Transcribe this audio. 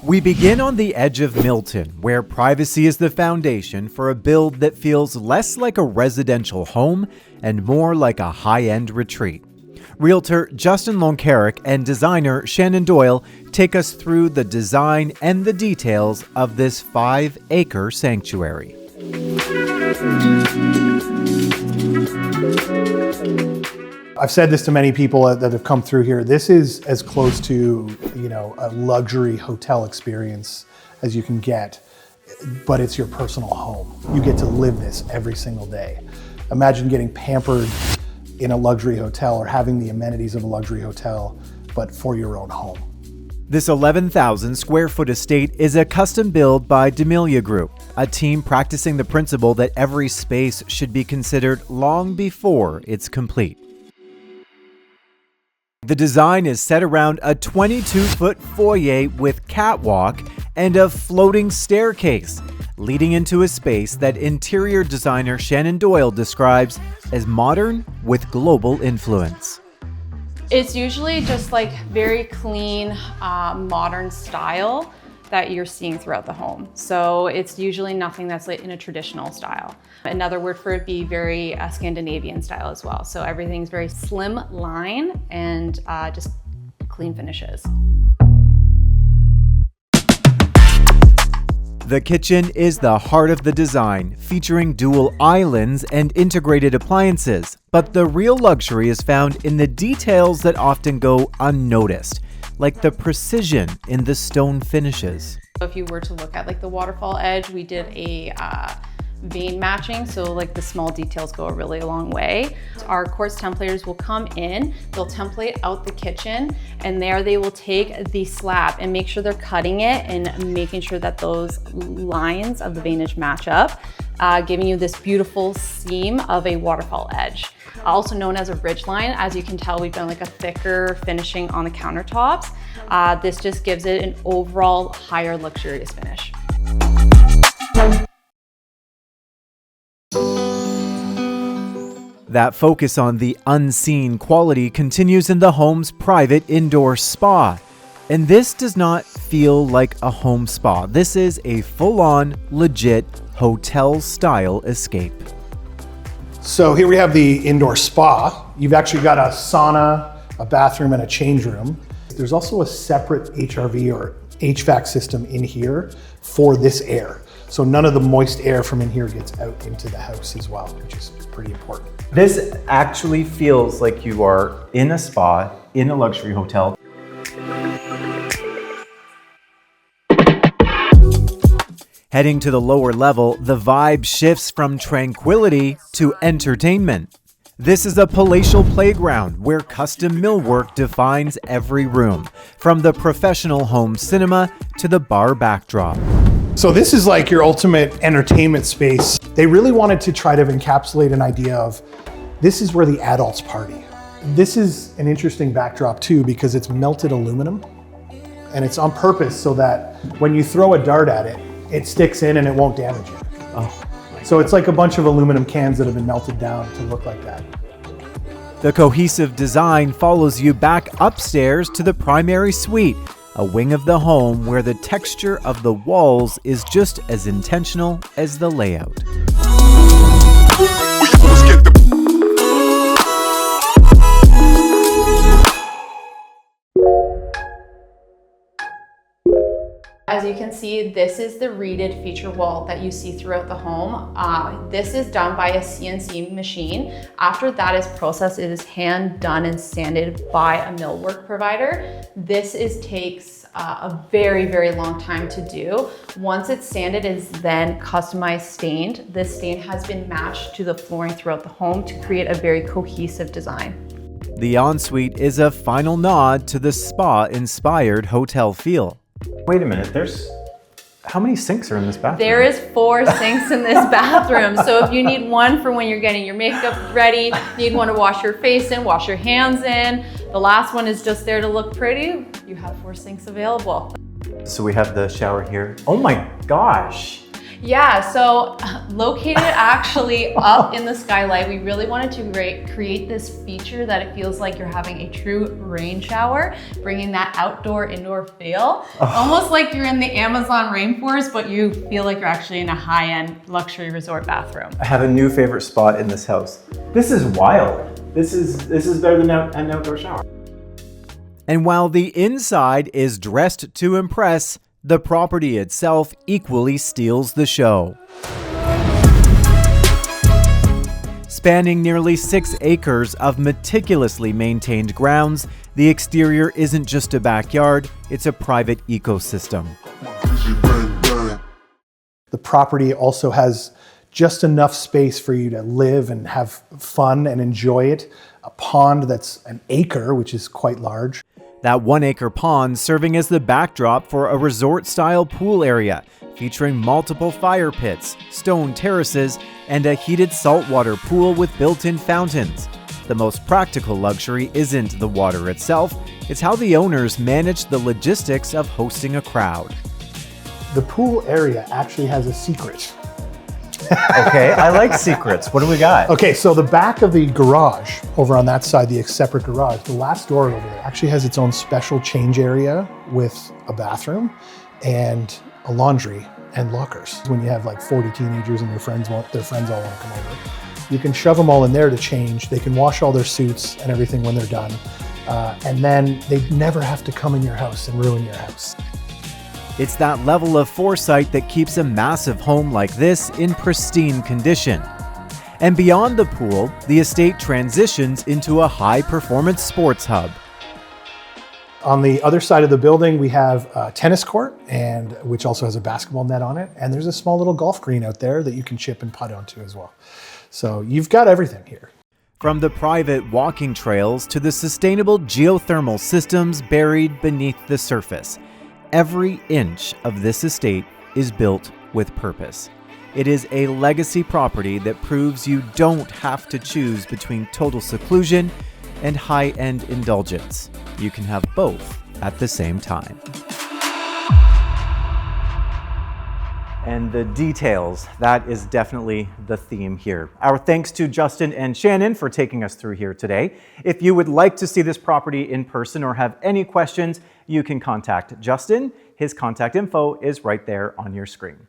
We begin on the edge of Milton, where privacy is the foundation for a build that feels less like a residential home and more like a high-end retreat. Realtor Justin Loncaric and designer Shannon Doyle take us through the design and the details of this 5-acre sanctuary. I've said this to many people that have come through here. This is as close to, a luxury hotel experience as you can get, but it's your personal home. You get to live this every single day. Imagine getting pampered in a luxury hotel or having the amenities of a luxury hotel, but for your own home. This 11,000 square foot estate is a custom build by Domilya Group, a team practicing the principle that every space should be considered long before it's complete. The design is set around a 22-foot foyer with catwalk and a floating staircase, leading into a space that interior designer Shannon Doyle describes as modern with global influence. It's usually just like very clean, modern style that you're seeing throughout the home. So it's usually nothing that's like in a traditional style. Another word for it would be very Scandinavian style as well. So everything's very slim line and just clean finishes. The kitchen is the heart of the design, featuring dual islands and integrated appliances. But the real luxury is found in the details that often go unnoticed, like the precision in the stone finishes. If you were to look at like the waterfall edge, we did a vein matching, so like the small details go a really long way. Our quartz templators will come in, they'll template out the kitchen, and there they will take the slab and make sure they're cutting it and making sure that those lines of the veinage match up, giving you this beautiful seam of a waterfall edge. Also known as a ridge line. As you can tell, we've done like a thicker finishing on the countertops. This just gives it an overall higher luxurious finish. That focus on the unseen quality continues in the home's private indoor spa. And this does not feel like a home spa. This is a full-on, legit hotel-style escape. So here we have the indoor spa. You've actually got a sauna, a bathroom, and a change room. There's also a separate HRV or HVAC system in here for this air. So none of the moist air from in here gets out into the house as well, which is pretty important. This actually feels like you are in a spa, in a luxury hotel. Heading to the lower level, the vibe shifts from tranquility to entertainment. This is a palatial playground where custom millwork defines every room, from the professional home cinema to the bar backdrop. So this is like your ultimate entertainment space. They really wanted to try to encapsulate an idea of this is where the adults party. This is an interesting backdrop too because it's melted aluminum and it's on purpose so that when you throw a dart at it, it sticks in and it won't damage it. Oh. So it's like a bunch of aluminum cans that have been melted down to look like that. The cohesive design follows you back upstairs to the primary suite, a wing of the home where the texture of the walls is just as intentional as the layout. As you can see, this is the reeded feature wall that you see throughout the home. This is done by a CNC machine. After that is processed, it is hand done and sanded by a millwork provider. This takes a very, very long time to do. Once it's sanded, it is then customized stained. This stain has been matched to the flooring throughout the home to create a very cohesive design. The ensuite is a final nod to the spa-inspired hotel feel. Wait a minute, how many sinks are in this bathroom? There is 4 sinks in this bathroom. So if you need one for when you're getting your makeup ready, need one to wash your face in, wash your hands in. The last one is just there to look pretty. You have 4 sinks available. So we have the shower here. Oh my gosh. Yeah, so located actually up in the skylight, we really wanted to create this feature that it feels like you're having a true rain shower, bringing that outdoor-indoor feel. Almost like you're in the Amazon rainforest, but you feel like you're actually in a high-end luxury resort bathroom. I have a new favorite spot in this house. This is wild. This is better than an outdoor shower. And while the inside is dressed to impress, the property itself equally steals the show. Spanning nearly 6 acres of meticulously maintained grounds, the exterior isn't just a backyard, it's a private ecosystem. The property also has just enough space for you to live and have fun and enjoy it. A pond that's an acre, which is quite large. That 1-acre pond serving as the backdrop for a resort-style pool area, featuring multiple fire pits, stone terraces, and a heated saltwater pool with built-in fountains. The most practical luxury isn't the water itself, it's how the owners manage the logistics of hosting a crowd. The pool area actually has a secret. Okay, I like secrets. What do we got? Okay, so the back of the garage, over on that side, the separate garage, the last door over there actually has its own special change area with a bathroom and a laundry and lockers. When you have like 40 teenagers and their friends all want to come over, you can shove them all in there to change. They can wash all their suits and everything when they're done. And then they never have to come in your house and ruin your house. It's that level of foresight that keeps a massive home like this in pristine condition. And beyond the pool, the estate transitions into a high-performance sports hub. On the other side of the building, we have a tennis court, which also has a basketball net on it. And there's a small little golf green out there that you can chip and putt onto as well. So you've got everything here. From the private walking trails to the sustainable geothermal systems buried beneath the surface, every inch of this estate is built with purpose. It is a legacy property that proves you don't have to choose between total seclusion and high-end indulgence. You can have both at the same time. And the details, that is definitely the theme here. Our thanks to Justin and Shannon for taking us through here today. If you would like to see this property in person or have any questions, you can contact Justin. His contact info is right there on your screen.